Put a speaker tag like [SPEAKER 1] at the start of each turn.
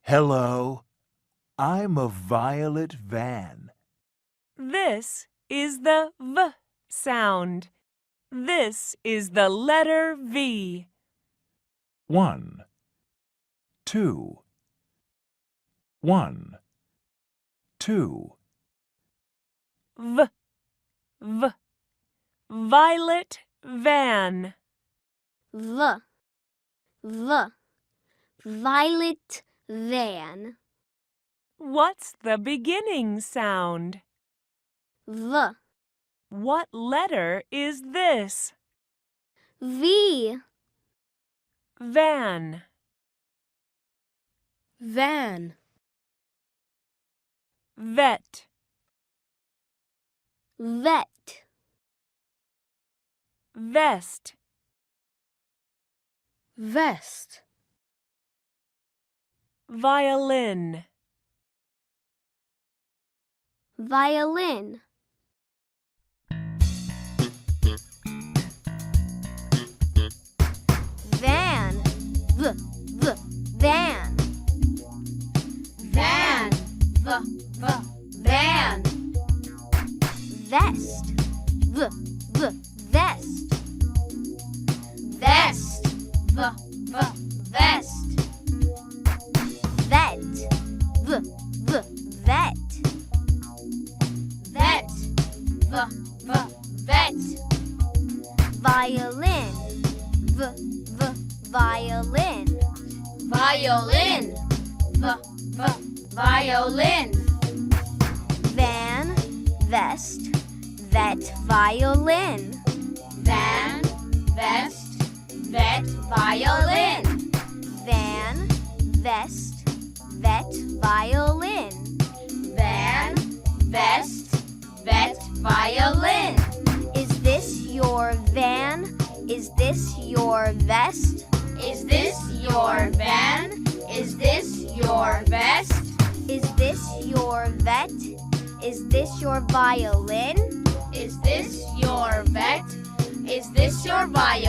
[SPEAKER 1] Hello, I'm a violet van.
[SPEAKER 2] This is the V sound. This is the letter V.
[SPEAKER 1] 1, 2, 1, 2.
[SPEAKER 2] V, V. Violet van.
[SPEAKER 3] V, V. Violet van.
[SPEAKER 2] What's the beginning sound?
[SPEAKER 3] V,
[SPEAKER 2] What letter is this?
[SPEAKER 3] V.
[SPEAKER 2] Van.
[SPEAKER 3] Van.
[SPEAKER 2] Vet.
[SPEAKER 3] Vet.
[SPEAKER 2] Vest.
[SPEAKER 3] Vest.
[SPEAKER 2] Violin.
[SPEAKER 3] Violin. Van. V, V. Van. Van. V, V. Van. Vest. V, V. Vest. Vest. V, V. Vest. Vet. V, V. Vet. Vet. V, V. Vet. Violin. V, V. Violin. Violin. V, V. Violin. Van. Vest. Vet. Violin. Van. Vest. Vet. Violin. Van. Vest. Vet. Violin. Van. Vest. Vet. Violin. Is this your van? Is this your vest? Is this your van? Is this your vest? Is this your vet? Is this your violin? Is this your vet? Is this your violin?